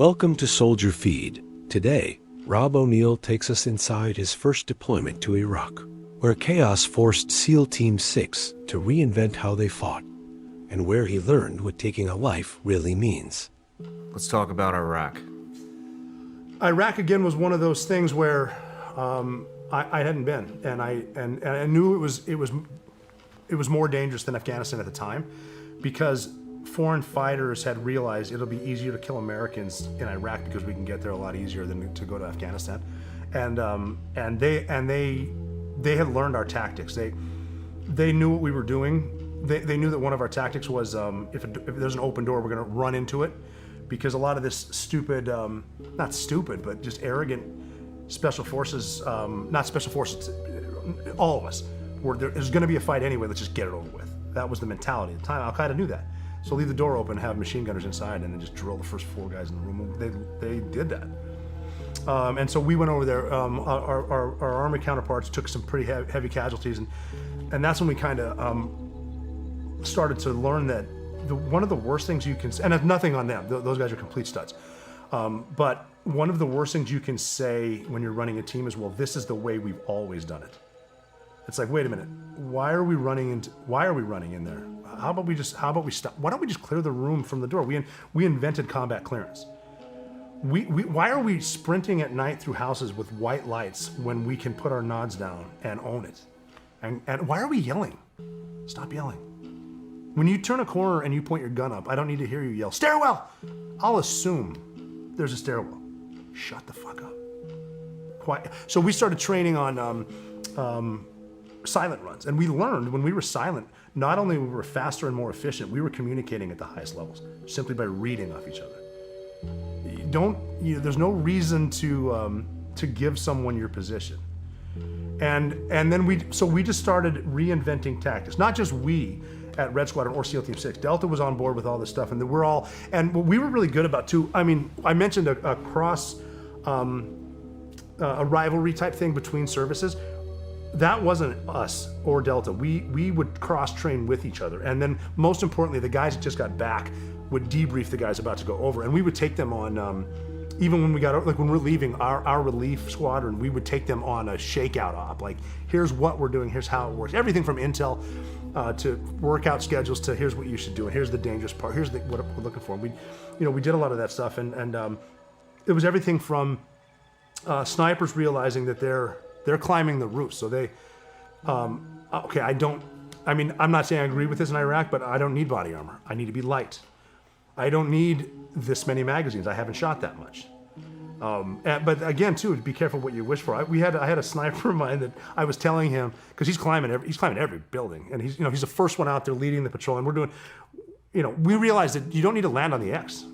Welcome to Soldier Feed. Today, Rob O'Neill takes us inside his first deployment to Iraq, where chaos forced SEAL Team 6 to reinvent how they fought, and where he learned what taking a life really means. Let's talk about Iraq. Iraq again was one of those things where I hadn't been, and I knew it was more dangerous than Afghanistan at the time, because foreign fighters had realized it'll be easier to kill Americans in Iraq because we can get there a lot easier than to go to Afghanistan, and they had learned our tactics. They knew what we were doing. They knew that one of our tactics was if there's an open door, we're going to run into it, because a lot of this stupid, not stupid, but just arrogant special forces, not special forces, all of us, there's going to be a fight anyway. Let's just get it over with. That was the mentality at the time. Al Qaeda knew that. So leave the door open, have machine gunners inside, and then just drill the first 4 guys in the room. They did that. And so we went over there. Our Army counterparts took some pretty heavy casualties, and that's when we kind of started to learn that one of the worst things you can, and nothing on them, those guys are complete studs, but one of the worst things you can say when you're running a team is, well, this is the way we've always done it. It's like, wait a minute, why are we running in there? How about we stop? Why don't we just clear the room from the door? We invented combat clearance. Why are we sprinting at night through houses with white lights when we can put our nods down and own it? And why are we yelling? Stop yelling. When you turn a corner and you point your gun up, I don't need to hear you yell, stairwell! I'll assume there's a stairwell. Shut the fuck up. Quiet. So we started training on silent runs, and we learned when we were silent, not only we were faster and more efficient, we were communicating at the highest levels simply by reading off each other. There's no reason to give someone your position. And then we just started reinventing tactics. Not just we at Red Squadron or SEAL Team 6. Delta was on board with all this stuff, and what we were really good about too, I mean, I mentioned a cross, a rivalry type thing between services. That wasn't us or Delta. We would cross-train with each other. And then most importantly, the guys that just got back would debrief the guys about to go over. And we would take them on, even when when we're leaving our relief squadron, we would take them on a shakeout op. Like, here's what we're doing, here's how it works. Everything from intel to workout schedules to here's what you should do, and here's the dangerous part, here's what we're looking for. We did a lot of that stuff, and it was everything from snipers realizing that they're climbing the roof. So I'm not saying I agree with this in Iraq, but I don't need body armor. I need to be light. I don't need this many magazines. I haven't shot that much. But again, too, be careful what you wish for. I had a sniper of mine that I was telling him, because he's climbing every building, and he's the first one out there leading the patrol, and we're doing, we realized that you don't need to land on the X.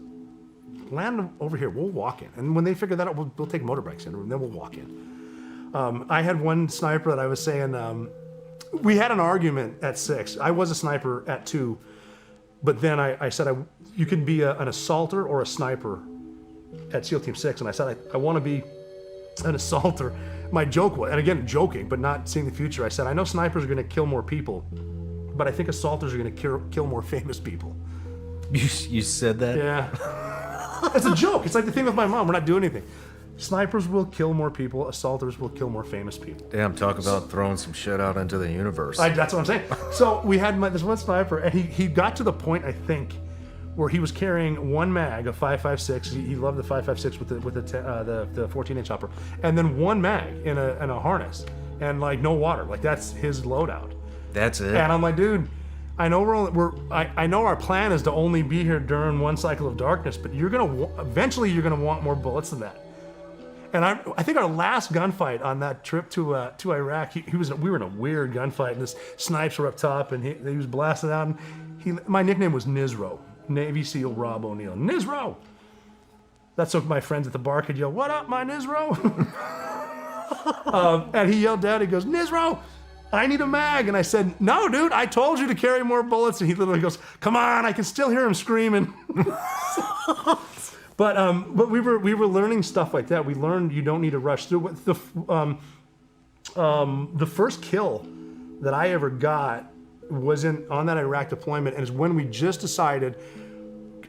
Land over here, we'll walk in. And when they figure that out, we'll take motorbikes in, and then we'll walk in. I had one sniper that I was saying, we had an argument at 6. I was a sniper at 2, but then I said, you can be an assaulter or a sniper at SEAL Team 6. And I said, I want to be an assaulter. My joke was, and again, joking, but not seeing the future, I said, I know snipers are going to kill more people, but I think assaulters are going to kill more famous people. You said that? Yeah. It's a joke. It's like the thing with my mom. We're not doing anything. Snipers will kill more people. Assaulters will kill more famous people. Damn, talk about throwing some shit out into the universe. That's what I'm saying. So we had this one sniper, and he got to the point, I think, where he was carrying one mag of 5.56. He loved the 5.56 with the 14-inch upper, and then one mag in a harness, and like no water. Like, that's his loadout. That's it. And I'm like, dude, I know I know our plan is to only be here during one cycle of darkness, but eventually you're gonna want more bullets than that. And I think our last gunfight on that trip to Iraq, we were in a weird gunfight, and this snipes were up top, and he was blasting out. And my nickname was Nizro, Navy SEAL Rob O'Neill. Nizro. That's so my friends at the bar could yell, "What up, my Nizro?" And he yelled down. He goes, "Nizro, I need a mag." And I said, "No, dude, I told you to carry more bullets." And he literally goes, "Come on!" I can still hear him screaming. But we were learning stuff like that. We learned you don't need to rush through. The first kill that I ever got was on that Iraq deployment, and it's when we just decided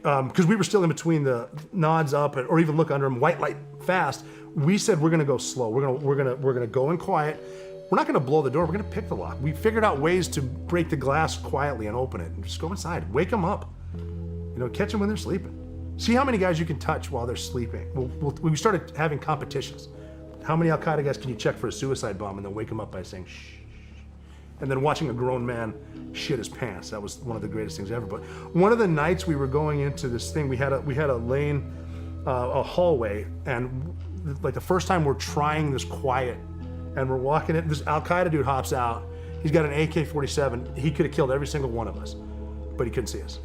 because we were still in between the nods up or even look under them, white light fast. We said we're gonna go slow. We're gonna go in quiet. We're not gonna blow the door. We're gonna pick the lock. We figured out ways to break the glass quietly and open it, and just go inside. Wake them up. Catch them when they're sleeping. See how many guys you can touch while they're sleeping. We started having competitions. How many Al Qaeda guys can you check for a suicide bomb and then wake them up by saying shh? And then watching a grown man shit his pants. That was one of the greatest things ever. But one of the nights we were going into this thing, we had a lane, a hallway, and like the first time we're trying this quiet, and we're walking in, this Al Qaeda dude hops out. He's got an AK-47. He could have killed every single one of us, but he couldn't see us.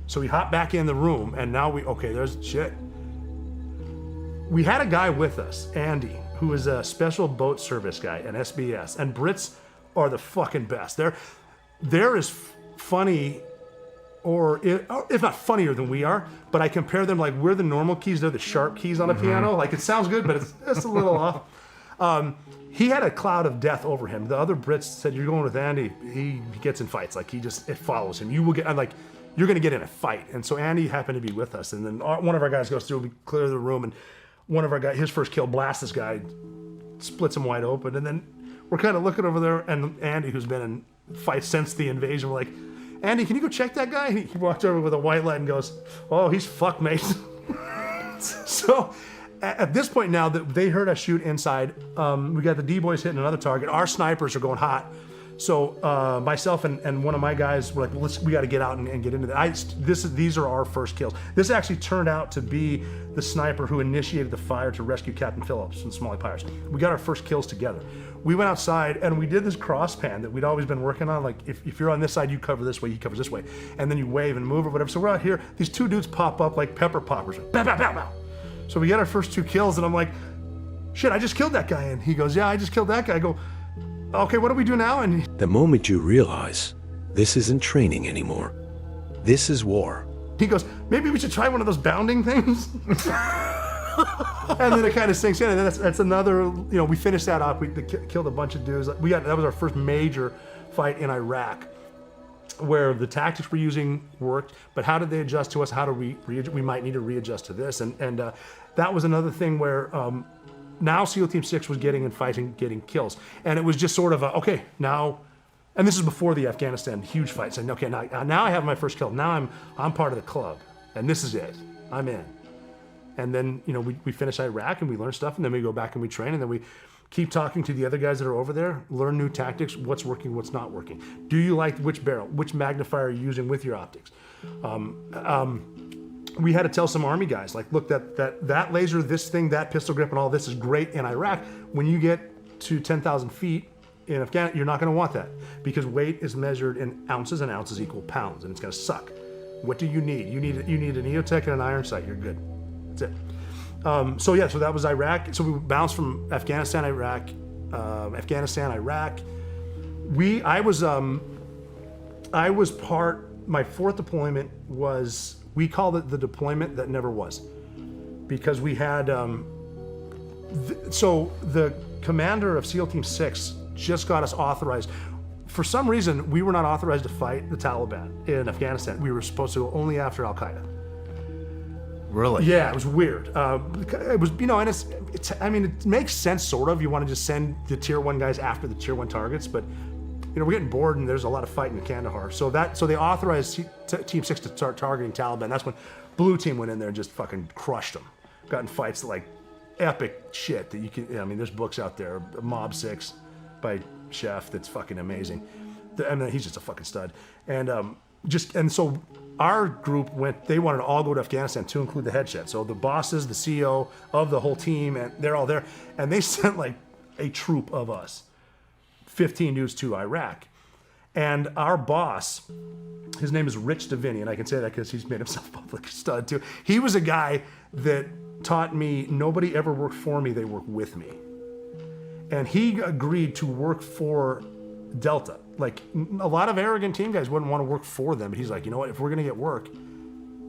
So we hopped back in the room, and now there's shit. We had a guy with us, Andy, who is a special boat service guy, an SBS, and Brits are the fucking best. They're as funny, or if not funnier than we are, but I compare them like we're the normal keys, they're the sharp keys on a piano. Like it sounds good, but it's a little off. He had a cloud of death over him. The other Brits said, "You're going with Andy. He gets in fights. Like it follows him. You will get you're going to get in a fight." And so Andy happened to be with us, and then one of our guys goes through, we clear the room, and one of our guys, his first kill, blasts this guy, splits him wide open, and then we're kind of looking over there, and Andy, who's been in fights since the invasion, we're like, "Andy, can you go check that guy?" And he walked over with a white light and goes, "Oh, he's fucked, mate." So at this point now that they heard us shoot inside, we got the D-boys hitting another target. Our snipers are going hot. So myself and one of my guys were like, we got to get out and get into that. These are our first kills. This actually turned out to be the sniper who initiated the fire to rescue Captain Phillips from Somali Pirates. We got our first kills together. We went outside and we did this cross pan that we'd always been working on. Like if you're on this side, you cover this way, he covers this way. And then you wave and move or whatever. So we're out here, these two dudes pop up like pepper poppers. Bow, bow, bow, bow. So we get our first 2 kills and I'm like, shit, I just killed that guy. And he goes, yeah, I just killed that guy. I go, okay, what do we do now? And The moment you realize this isn't training anymore, this is war. he goes, maybe we should try one of those bounding things. And then it kind of sinks in, and then that's another. We finished that up. We killed a bunch of dudes. That was our first major fight in Iraq, where the tactics we're using worked, but how did they adjust to us? How do we might need to readjust to this? And that was another thing where. Now SEAL Team 6 was getting in fights and getting kills. And it was just sort of okay, now, and this is before the Afghanistan huge fight, saying, okay, now I have my first kill. Now I'm part of the club, and this is it. I'm in. And then, we finish Iraq and we learn stuff, and then we go back and we train, and then we keep talking to the other guys that are over there, learn new tactics, what's working, what's not working. Do you like which barrel, which magnifier are you using with your optics? We had to tell some Army guys, like, look, that laser, this thing, that pistol grip, and all this is great in Iraq. When you get to 10,000 feet in Afghanistan, you're not going to want that because weight is measured in ounces, and ounces equal pounds, and it's going to suck. What do you need? You need an EOTech and an iron sight. You're good. That's it. So that was Iraq. So we bounced from Afghanistan, Iraq. I was part. My 4th deployment was. We called it the deployment that never was, because we had, so the commander of SEAL Team 6 just got us authorized. For some reason, we were not authorized to fight the Taliban in Afghanistan. We were supposed to go only after Al Qaeda. Really? Yeah, it was weird. It was, and it makes sense, sort of. You want to just send the Tier 1 guys after the Tier 1 targets, but we're getting bored and there's a lot of fighting in Kandahar. So they authorized Team 6 to start targeting Taliban. That's when Blue Team went in there and just fucking crushed them. Got in fights like epic shit that you can, there's books out there, Mob 6 by Chef, that's fucking amazing. He's just a fucking stud. And so our group they wanted to all go to Afghanistan to include the head shed. So the bosses, the CEO of the whole team, and they're all there. And they sent like a troop of us. 15 dudes to Iraq. And our boss, his name is Rich Davini, and I can say that because he's made himself public stud too. He was a guy that taught me nobody ever worked for me, they work with me. And he agreed to work for Delta. Like a lot of arrogant team guys wouldn't want to work for them, but he's like, you know what, if we're gonna get work,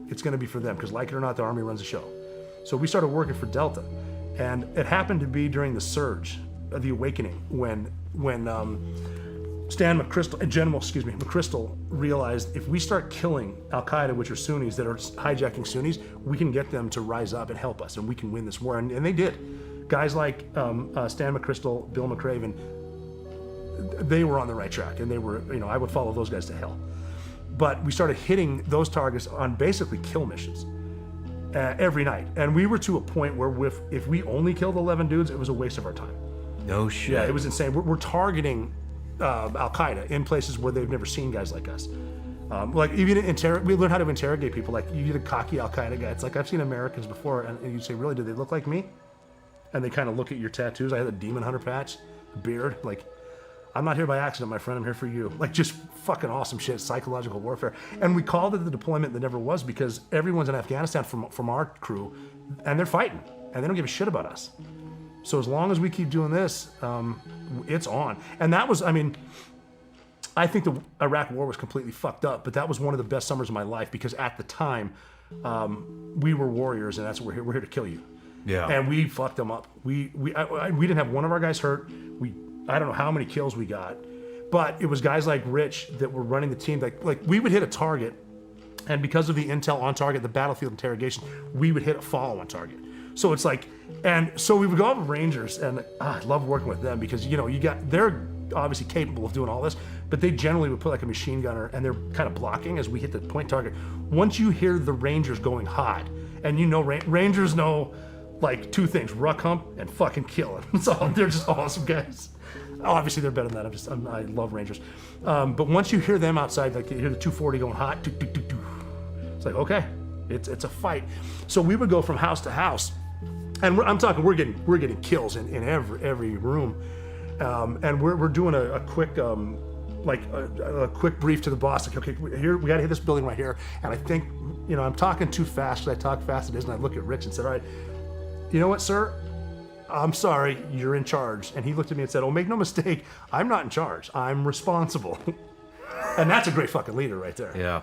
it's gonna be for them, because like it or not, the Army runs the show. So we started working for Delta. And it happened to be during the surge, the awakening, when McChrystal realized if we start killing Al-Qaeda, which are Sunnis that are hijacking Sunnis, we can get them to rise up and help us, and we can win this war. And they did. Guys like Stan McChrystal, Bill McRaven, they were on the right track, and they were, I would follow those guys to hell. But we started hitting those targets on basically kill missions every night. And we were to a point where if we only killed 11 dudes, it was a waste of our time. No shit. Yeah, it was insane. We're targeting Al-Qaeda in places where they've never seen guys like us. Like even we learn how to interrogate people. Like you get a cocky Al-Qaeda guy. It's like I've seen Americans before, and you say, "Really? Do they look like me?" And they kind of look at your tattoos. I had a demon hunter patch, a beard. Like, I'm not here by accident, my friend. I'm here for you. Like, just fucking awesome shit. Psychological warfare. And we called it the deployment that never was because everyone's in Afghanistan from our crew, and they're fighting, and they don't give a shit about us. So as long as we keep doing this, it's on. And that was, I think the Iraq war was completely fucked up, but that was one of the best summers of my life because at the time, we were warriors, and that's what we're here. We're here to kill you. Yeah. And we fucked them up. We didn't have one of our guys hurt. I don't know how many kills we got, but it was guys like Rich that were running the team. Like we would hit a target, and because of the intel on target, the battlefield interrogation, we would hit a follow on target. So it's like, and so we would go up with Rangers, and I love working with them because they're obviously capable of doing all this, but they generally would put like a machine gunner, and they're kind of blocking as we hit the point target. Once you hear the Rangers going hot, and Rangers know like two things: ruck hump and fucking kill it. So they're just awesome guys. Obviously they're better than that. I love Rangers. But once you hear them outside, like you hear the 240 going hot, it's like, okay, it's a fight. So we would go from house to house, and we're getting kills in every room, and we're doing a quick a quick brief to the boss. Like, okay, here we got to hit this building right here. And I think I'm talking too fast. I talk fast it is, and I look at Rich and said, all right, you know what, sir? I'm sorry, you're in charge. And he looked at me and said, oh, make no mistake, I'm not in charge. I'm responsible. And that's a great fucking leader right there. Yeah.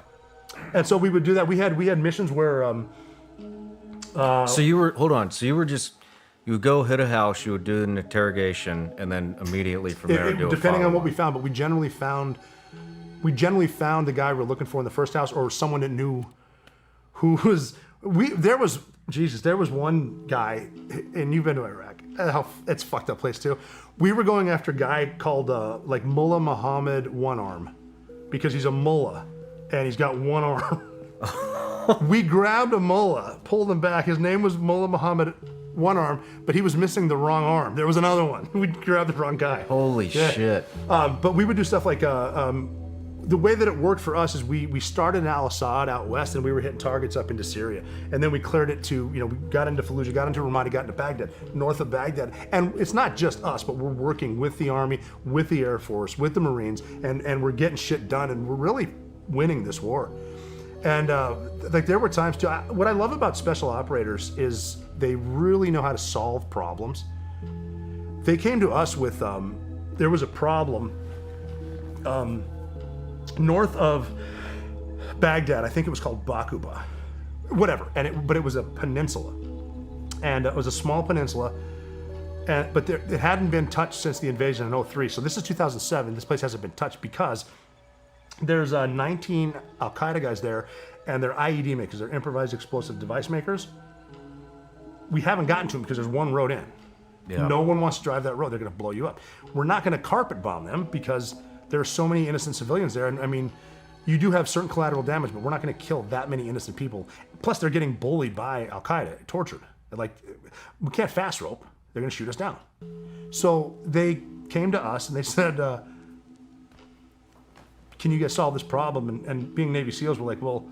And so we would do that. We had missions where so you would go hit a house, you would do an interrogation, and then immediately from there do a depending on what we follow-up. found, but we generally found the guy we were looking for in the first house, or someone that knew who was there was one guy, and you've been to Iraq. It's a fucked up place too. We were going after a guy called like Mullah Muhammad One Arm, because he's a mullah and he's got one arm. We grabbed a mullah, pulled him back. His name was Mullah Muhammad One Arm, but he was missing the wrong arm. There was another one. We grabbed the wrong guy. Holy shit. But we would do stuff like the way that it worked for us is we started in Al-Assad out west, and we were hitting targets up into Syria. And then we cleared it to, we got into Fallujah, got into Ramadi, got into Baghdad, north of Baghdad. And it's not just us, but we're working with the Army, with the Air Force, with the Marines, and we're getting shit done, and we're really winning this war. And like there were times too, what I love about special operators is they really know how to solve problems. They came to us with, there was a problem, north of Baghdad. I think it was called Bakuba, whatever. But it was a peninsula, and it was a small peninsula, but it hadn't been touched since the invasion in 2003. So this is 2007. This place hasn't been touched because there's 19 Al-Qaeda guys there, and they're IED makers. They're improvised explosive device makers. We haven't gotten to them because there's one road in. Yeah. No one wants to drive that road. They're going to blow you up. We're not going to carpet bomb them because there are so many innocent civilians there. And you do have certain collateral damage, but we're not going to kill that many innocent people. Plus, they're getting bullied by Al-Qaeda, tortured. Like, we can't fast rope. They're going to shoot us down. So they came to us and they said, can you guys solve this problem? And being Navy SEALs, we're like, well,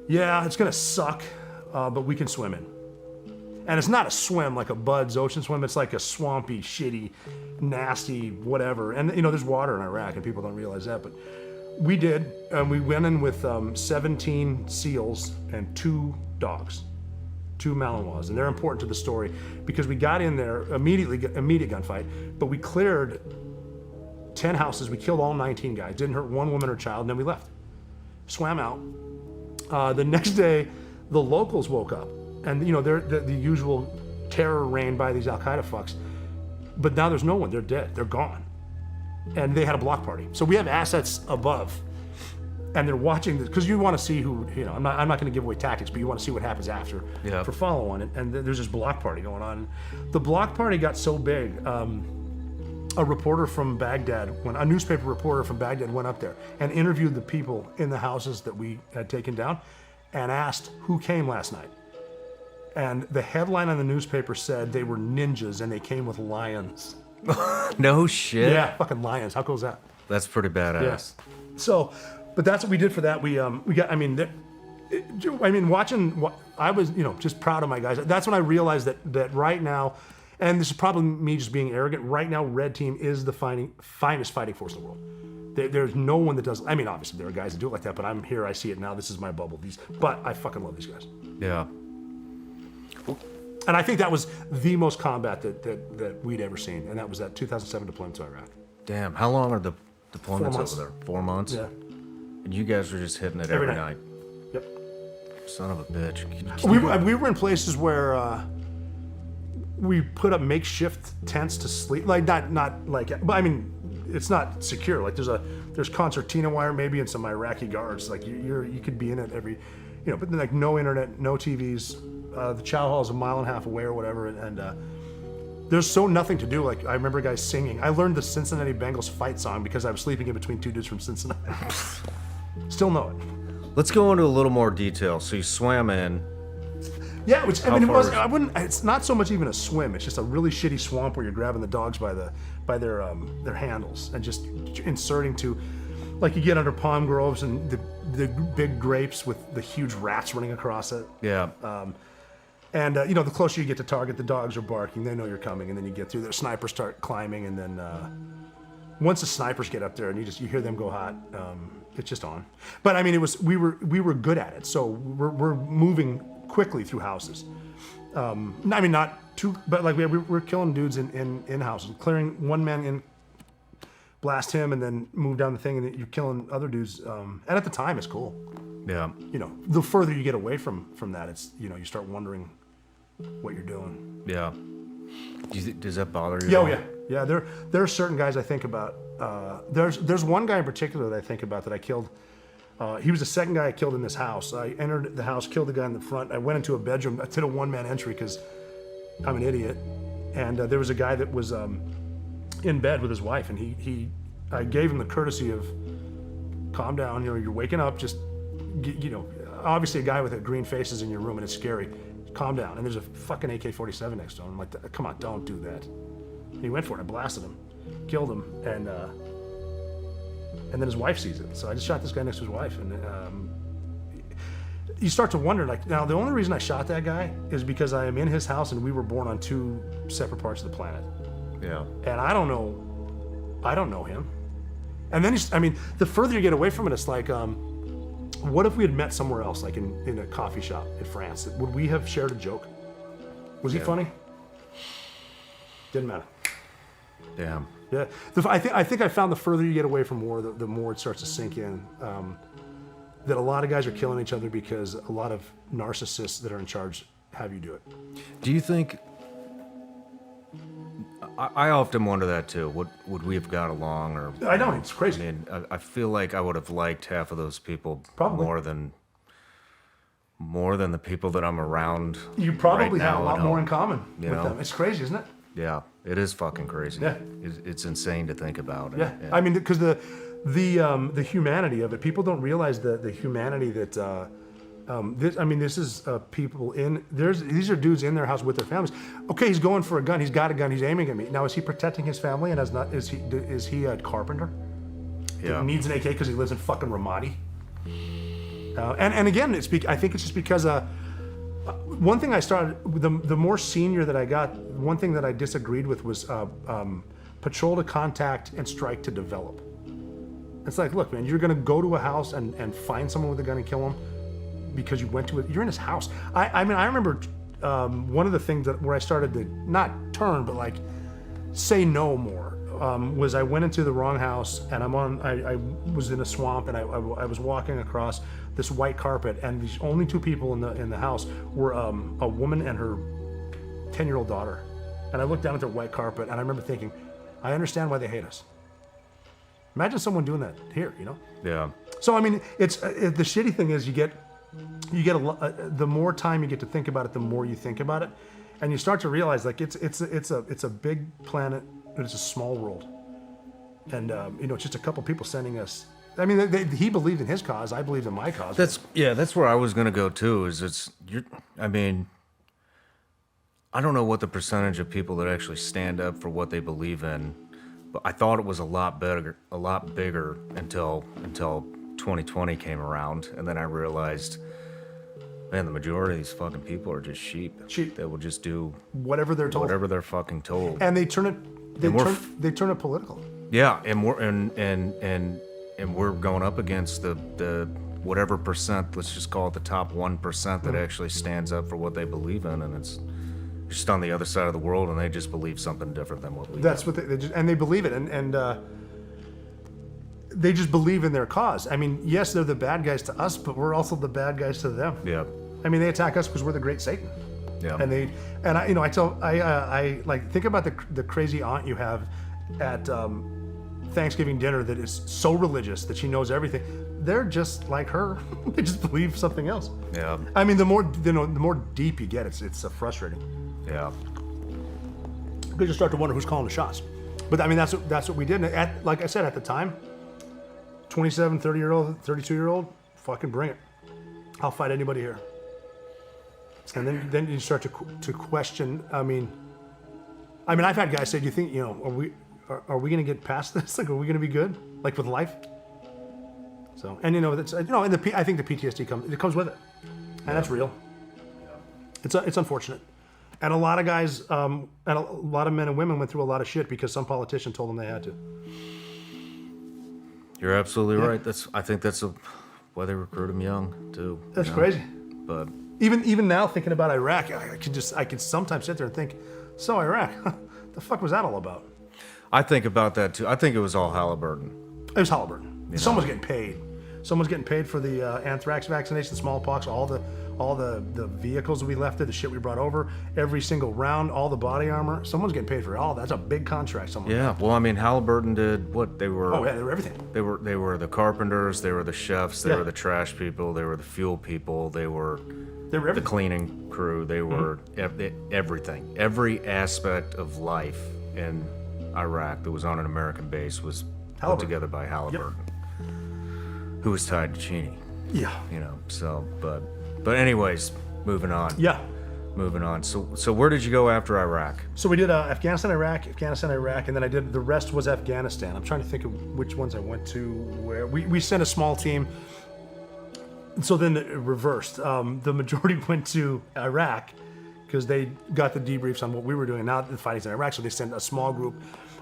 yeah, it's going to suck, but we can swim in. And it's not a swim like a Bud's ocean swim. It's like a swampy, shitty, nasty, whatever. And, there's water in Iraq, and people don't realize that. But we did, and we went in with 17 SEALs and 2 dogs, 2 Malinois. And they're important to the story because we got in there, immediate gunfight, but we cleared 10 houses. We killed all 19 guys. Didn't hurt one woman or child, and then we left. Swam out. The next day, the locals woke up. And, they're the usual terror reigned by these Al-Qaeda fucks. But now there's no one. They're dead. They're gone. and they had a block party. So we have assets above, and they're watching this because you want to see who, you know, I'm not going to give away tactics, but you want to see what happens after for follow on it. And there's this block party going on. The block party got so big. A reporter from Baghdad, a newspaper reporter from Baghdad went up there and interviewed the people in the houses that we had taken down and asked who came last night. And the headline on the newspaper said they were ninjas and they came with lions. No shit. Yeah, fucking lions. How cool is that? That's pretty badass. Yes. So, but that's what we did for that. We got. I mean, watching. I was, you know, just proud of my guys. That's when I realized that right now, and this is probably me just being arrogant. Right now, Red Team is the finest fighting force in the world. There's no one that does. I mean, obviously there are guys that do it like that, but I'm here. I see it now. This is my bubble. But I fucking love these guys. Yeah. And I think that was the most combat that we'd ever seen, and that was that 2007 deployment to Iraq. Damn. How long are the deployments 4 months. over there? 4 months? Yeah. And you guys were just hitting it every night. Yep. Son of a bitch. We were in places where we put up makeshift tents to sleep, like not like, but I mean, it's not secure. Like there's concertina wire maybe and some Iraqi guards. Like you could be in it every, you know, but then like no internet, no TVs. The chow hall is a mile and a half away or whatever, and there's nothing to do. Like I remember guys singing. I learned the Cincinnati Bengals fight song because I was sleeping in between two dudes from Cincinnati. Still know it. Let's go into a little more detail. So you swam in. Yeah, which I mean, I wouldn't. It's not so much even a swim. It's just a really shitty swamp where you're grabbing the dogs by their handles and just inserting to, like you get under palm groves and the big grapes with the huge rats running across it. Yeah. And you know, the closer you get to target, the dogs are barking. They know you're coming, and then you get through there. Snipers start climbing, and then once the snipers get up there, and you hear them go hot, it's just on. But I mean, we were good at it, so we're moving quickly through houses. I mean, not too, but like we're killing dudes in houses, clearing one man in, blast him, and then move down the thing, and you're killing other dudes. And at the time, it's cool. Yeah. You know, the further you get away from that, it's, you know, you start wondering what you're doing. Yeah. Does that bother you? Yeah, oh, yeah. There are certain guys I think about. There's one guy in particular that I think about that I killed. He was the second guy I killed in this house. I entered the house, killed the guy in the front. I went into a bedroom. I did a one-man entry because I'm an idiot. And there was a guy that was in bed with his wife, and I gave him the courtesy of, calm down. You know, you're waking up. Just, you know, obviously a guy with a green face is in your room, and it's scary. Calm down. And there's a fucking AK-47 next to him. I'm like, come on, don't do that. And he went for it. I blasted him, killed him, and then his wife sees it. So I just shot this guy next to his wife, and you start to wonder, like, now the only reason I shot that guy is because I am in his house and we were born on two separate parts of the planet. Yeah. And I don't know him. And then the further you get away from it, it's like, what if we had met somewhere else, like in a coffee shop in France? Would we have shared a joke? Was he funny? Didn't matter. Damn. Yeah, I think I found the further you get away from war, the more it starts to sink in. That a lot of guys are killing each other because a lot of narcissists that are in charge have you do it. Do you think? I often wonder that too. Would we have got along? Or I know, it's crazy. I mean, I feel like I would have liked half of those people Probably. more than the people that I'm around. You probably right have a now lot at more home. in common You with know? them. It's crazy, isn't it? Yeah, it is fucking crazy. Yeah. It's insane to think about. Yeah. And I mean, because the humanity of it, people don't realize the humanity that. This is people in. These are dudes in their house with their families. Okay, he's going for a gun. He's got a gun. He's aiming at me. Now, is he protecting his family? And is he a carpenter? Yeah. That needs an AK because he lives in fucking Ramadi. And again, I think it's just because one thing I started, the more senior that I got, one thing that I disagreed with was patrol to contact and strike to develop. It's like, look, man, you're gonna go to a house and find someone with a gun and kill him because you went to it. You're in his house. I mean, I remember one of the things where I started to not turn, but like say no more. Was I went into the wrong house and I was in a swamp and I was walking across this white carpet and the only two people in the house were a woman and her 10-year-old daughter. And I looked down at their white carpet and I remember thinking, I understand why they hate us. Imagine someone doing that here, you know? Yeah. So I mean, it's the shitty thing is you get the more time you get to think about it, the more you think about it, and you start to realize like it's a big planet, but it's a small world, and you know, it's just a couple people sending us. I mean, he believed in his cause. I believed in my cause. That's where I was gonna go too. I mean, I don't know what the percentage of people that actually stand up for what they believe in, but I thought it was a lot bigger until 2020 came around, and then I realized, man, the majority of these fucking people are just sheep. Sheep. They will just do whatever they're told. Whatever they're fucking told. And they turn it. They turn it political. Yeah, and we're going up against the whatever percent. Let's just call it the top 1% that actually stands up for what they believe in, and it's just on the other side of the world, and they just believe something different than what we. That's do. what they believe it, and they just believe in their cause. I mean, yes, they're the bad guys to us, but we're also the bad guys to them. Yeah. I mean, they attack us because we're the great Satan. Yeah. And I like think about the crazy aunt you have at Thanksgiving dinner that is so religious that she knows everything. They're just like her. They just believe something else. Yeah. I mean, the more deep you get, it's frustrating. Yeah. Because you start to wonder who's calling the shots. But I mean, that's what we did. And like I said, at the time, 27, 30-year-old, 32-year-old, fucking bring it. I'll fight anybody here. And then you start to question. I mean, I've had guys say, "Do you think are we going to get past this? Like, are we going to be good? Like with life?" So, and that's and I think the PTSD comes with it, and that's real. It's unfortunate, and a lot of guys, and a lot of men and women went through a lot of shit because some politician told them they had to. You're absolutely right. I think that's why they recruit them young too. That's crazy. But even now thinking about Iraq, I could sometimes sit there and think, so Iraq, the fuck was that all about? I think about that too. I think it was all Halliburton. It was Halliburton. Someone's getting paid. Someone's getting paid for the anthrax vaccination, smallpox, all the vehicles that we left there, the shit we brought over, every single round, all the body armor. Someone's getting paid for it all. That's a big contract. Yeah. Well, I mean, Halliburton did what they were. Oh yeah, they were everything. They were the carpenters. They were the chefs. They were the trash people. They were the fuel people. They were the cleaning crew. They were everything. Every aspect of life in Iraq that was on an American base was put together by Halliburton, who was tied to Cheney. Yeah. So, but anyways, moving on. Yeah. Moving on. So where did you go after Iraq? So we did Afghanistan, Iraq, and then I did, the rest was Afghanistan. I'm trying to think of which ones I went to where. We sent a small team. So then it reversed. The majority went to Iraq because they got the debriefs on what we were doing. Now the fighting's in Iraq, so they sent a small group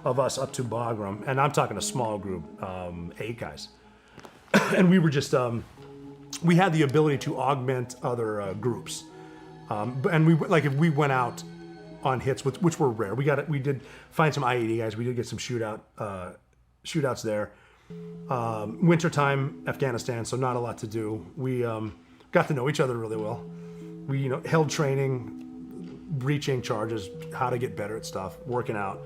of us up to Bagram. And I'm talking a small group, 8 guys. And we were just, we had the ability to augment other groups. And if we went out on hits, which were rare, we did find some I-80 guys. We did get some shootouts there. Wintertime, Afghanistan, so not a lot to do. We got to know each other really well. We held training, breaching charges, how to get better at stuff, working out.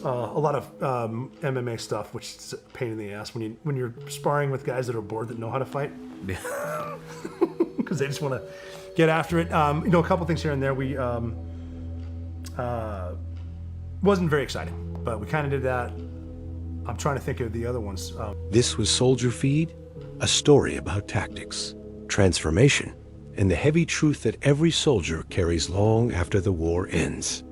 A lot of MMA stuff, which is a pain in the ass when you're sparring with guys that are bored that know how to fight. Because they just want to get after it. A couple things here and there. We wasn't very exciting, but we kind of did that. I'm trying to think of the other ones. This was Soldier Feed, a story about tactics, transformation, and the heavy truth that every soldier carries long after the war ends.